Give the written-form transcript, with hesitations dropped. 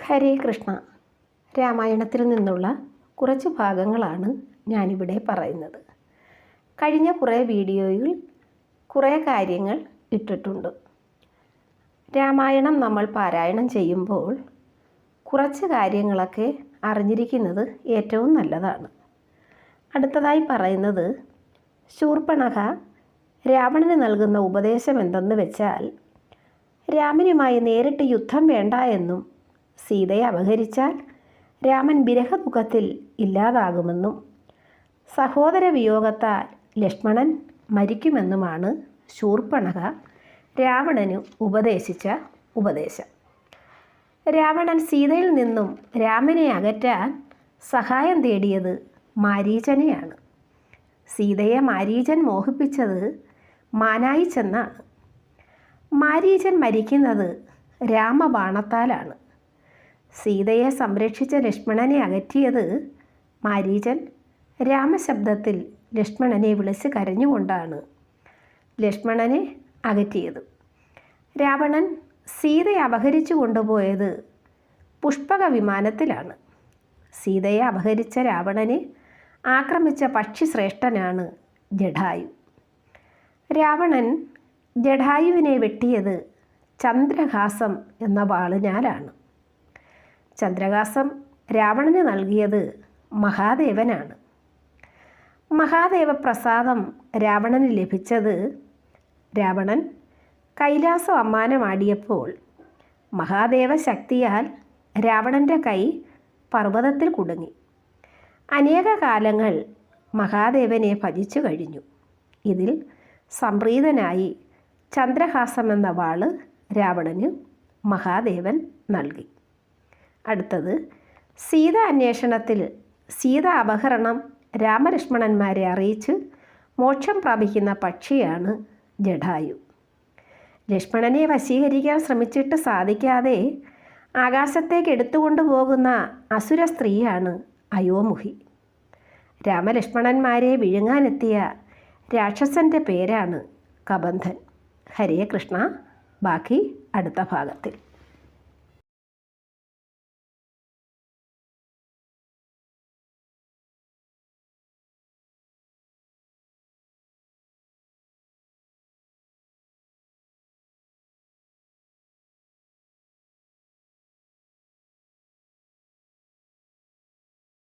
ഹരേ കൃഷ്ണ. രാമായണത്തിൽ നിന്നുള്ള കുറച്ച് ഭാഗങ്ങളാണ് ഞാനിവിടെ പറയുന്നത്. കഴിഞ്ഞ കുറേ വീഡിയോയിൽ കുറേ കാര്യങ്ങൾ ഇട്ടിട്ടുണ്ട്. രാമായണം നമ്മൾ പാരായണം ചെയ്യുമ്പോൾ കുറച്ച് കാര്യങ്ങളൊക്കെ അറിഞ്ഞിരിക്കുന്നത് ഏറ്റവും നല്ലതാണ്. അടുത്തതായി പറയുന്നത്, ശൂർപ്പണഖ രാവണന് നൽകുന്ന ഉപദേശം എന്തെന്ന് വെച്ചാൽ, രാമനുമായി നേരിട്ട് യുദ്ധം വേണ്ട എന്നും സീതയെ അപഹരിച്ചാൽ രാമൻ വിരഹദുഃഖത്തിൽ ഇല്ലാതാകുമെന്നും സഹോദര വിയോഗത്താൽ ലക്ഷ്മണൻ മരിക്കുമെന്നുമാണ് ശൂർപ്പണഖ രാവണന് ഉപദേശിച്ച ഉപദേശം. രാവണൻ സീതയിൽ നിന്നും രാമനെ അകറ്റാൻ സഹായം തേടിയത് മാരീചനെയാണ്. സീതയെ മാരീചൻ മോഹിപ്പിച്ചത് മാനായി ചെന്നാണ്. മാരീചൻ മരിക്കുന്നത് രാമബാണത്താലാണ്. സീതയെ സംരക്ഷിച്ച ലക്ഷ്മണനെ അകറ്റിയത് മാരീചൻ രാമശബ്ദത്തിൽ ലക്ഷ്മണനെ വിളിച്ച് കരഞ്ഞുകൊണ്ടാണ് ലക്ഷ്മണനെ അകറ്റിയത്. രാവണൻ സീതയെ അപഹരിച്ചു കൊണ്ടുപോയത് പുഷ്പക വിമാനത്തിലാണ്. സീതയെ അപഹരിച്ച രാവണനെ ആക്രമിച്ച പക്ഷിശ്രേഷ്ഠനാണ് ജടായു. രാവണൻ ജടായുവിനെ വെട്ടിയത് ചന്ദ്രഹാസം എന്ന വാളിനാലാണ്. ചന്ദ്രഹാസം രാവണന് നൽകിയത് മഹാദേവനാണ്. മഹാദേവ പ്രസാദം രാവണന് ലഭിച്ചത് രാവണൻ കൈലാസം അമ്മാനമാടിയപ്പോൾ മഹാദേവ ശക്തിയാൽ രാവണൻ്റെ കൈ പർവ്വതത്തിൽ കുടുങ്ങി. അനേക കാലങ്ങൾ മഹാദേവനെ ഭജിച്ചു കഴിഞ്ഞു. ഇതിൽ സംപ്രീതനായി ചന്ദ്രഹാസം എന്ന വാള് രാവണന് മഹാദേവൻ നൽകി. അടുത്തത്, സീത അന്വേഷണത്തിൽ സീത അപഹരണം രാമലക്ഷ്മണന്മാരെ അറിയിച്ച് മോക്ഷം പ്രാപിക്കുന്ന പക്ഷിയാണ് ജടായു. ലക്ഷ്മണനെ വശീകരിക്കാൻ ശ്രമിച്ചിട്ട് സാധിക്കാതെ ആകാശത്തേക്ക് എടുത്തുകൊണ്ടുപോകുന്ന അസുര സ്ത്രീയാണ് അയോമുഖി. രാമലക്ഷ്മണന്മാരെ വിഴുങ്ങാനെത്തിയ രാക്ഷസൻ്റെ പേരാണ് കബന്ധൻ. ഹരേ കൃഷ്ണ. ബാക്കി അടുത്ത ഭാഗത്തിൽ.